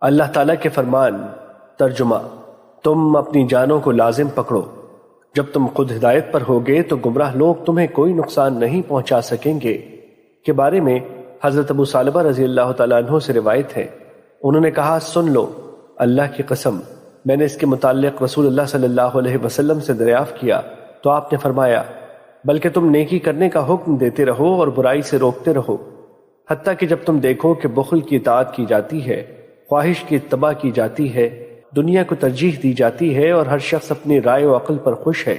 اللہ تعالیٰ کے فرمان ترجمہ: تم اپنی جانوں کو لازم پکڑو، جب تم خود ہدایت پر ہوگے تو گمراہ لوگ تمہیں کوئی نقصان نہیں پہنچا سکیں گے کے بارے میں حضرت ابو ثعلبہ رضی اللہ تعالیٰ عنہ سے روایت ہے، انہوں نے کہا سن لو، اللہ کی قسم میں نے اس کے متعلق رسول اللہ صلی اللہ علیہ وسلم سے دریافت کیا تو آپ نے فرمایا بلکہ تم نیکی کرنے کا حکم دیتے رہو اور برائی سے روکتے رہو، حتیٰ کہ جب تم دیکھو کہ بخل کی اطاعت کی جاتی ہے، خواہش کی اتباع کی جاتی ہے، دنیا کو ترجیح دی جاتی ہے اور ہر شخص اپنی رائے و عقل پر خوش ہے،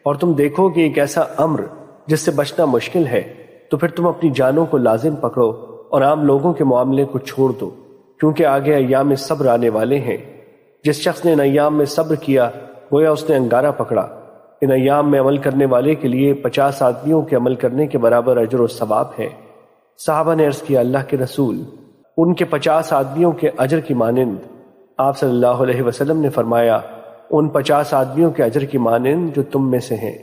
اور تم دیکھو کہ ایک ایسا امر جس سے بچنا مشکل ہے، تو پھر تم اپنی جانوں کو لازم پکڑو اور عام لوگوں کے معاملے کو چھوڑ دو، کیونکہ آگے ایام صبر آنے والے ہیں۔ جس شخص نے ان ایام میں صبر کیا گویا اس نے انگارہ پکڑا۔ ان ایام میں عمل کرنے والے کے لیے 50 آدمیوں کے عمل کرنے کے برابر اجر و ثواب ہے۔ صحابہ نے عرض کیا اللہ کے رسول، ان کے 50 آدمیوں کے اجر کی مانند؟ آپ صلی اللہ علیہ وسلم نے فرمایا ان 50 آدمیوں کے اجر کی مانند جو تم میں سے ہیں۔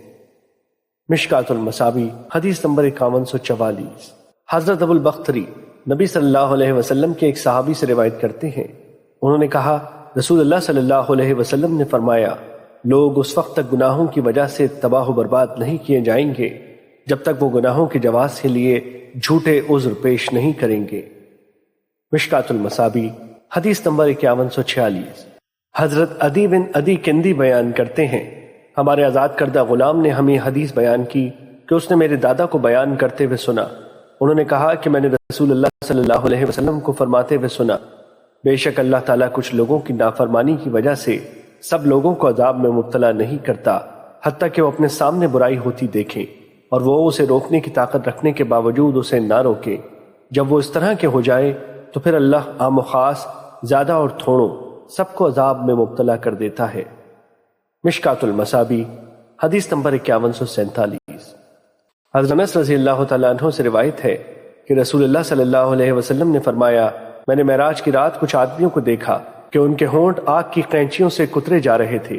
مشکات المصابیح حدیث نمبر 5144۔ حضرت ابو البختری نبی صلی اللہ علیہ وسلم کے ایک صحابی سے روایت کرتے ہیں، انہوں نے کہا رسول اللہ صلی اللہ علیہ وسلم نے فرمایا لوگ اس وقت تک گناہوں کی وجہ سے تباہ و برباد نہیں کیے جائیں گے جب تک وہ گناہوں کے جواز کے لیے جھوٹے عذر پیش نہیں کریں گے۔ مشکات المصابیح حدیث نمبر 5146۔ حضرت عدی بن عدی کندی بیان کرتے ہیں ہمارے آزاد کردہ غلام نے ہمیں حدیث بیان کی کہ اس نے میرے دادا کو بیان کرتے ہوئے سنا، انہوں نے کہا کہ میں نے رسول اللہ صلی اللہ علیہ وسلم کو فرماتے ہوئے سنا بے شک اللہ تعالیٰ کچھ لوگوں کی نافرمانی کی وجہ سے سب لوگوں کو عذاب میں مبتلا نہیں کرتا حتیٰ کہ وہ اپنے سامنے برائی ہوتی دیکھیں اور وہ اسے روکنے کی طاقت رکھنے کے باوجود اسے نہ روکے۔ جب وہ اس طرح کے ہو جائے تو پھر اللہ عام و خاص، زیادہ اور تھوڑوں سب کو عذاب میں مبتلا کر دیتا ہے۔ مشکات المصابیح حدیث نمبر 5147۔ حضرت انس رضی اللہ تعالیٰ عنہ سے روایت ہے کہ رسول اللہ صلی اللہ علیہ وسلم نے فرمایا میں نے معراج کی رات کچھ آدمیوں کو دیکھا کہ ان کے ہونٹ آگ کی قینچیوں سے کترے جا رہے تھے۔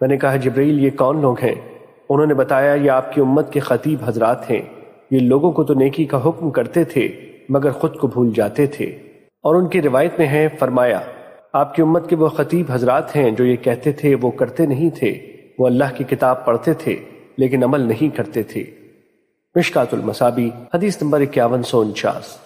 میں نے کہا جبرائیل یہ کون لوگ ہیں؟ انہوں نے بتایا یہ آپ کی امت کے خطیب حضرات ہیں، یہ لوگوں کو تو نیکی کا حکم کرتے تھے مگر خود کو بھول جاتے تھے۔ اور ان کی روایت میں ہے فرمایا آپ کی امت کے وہ خطیب حضرات ہیں جو یہ کہتے تھے وہ کرتے نہیں تھے، وہ اللہ کی کتاب پڑھتے تھے لیکن عمل نہیں کرتے تھے۔ مشکات المصابیح حدیث نمبر 5149۔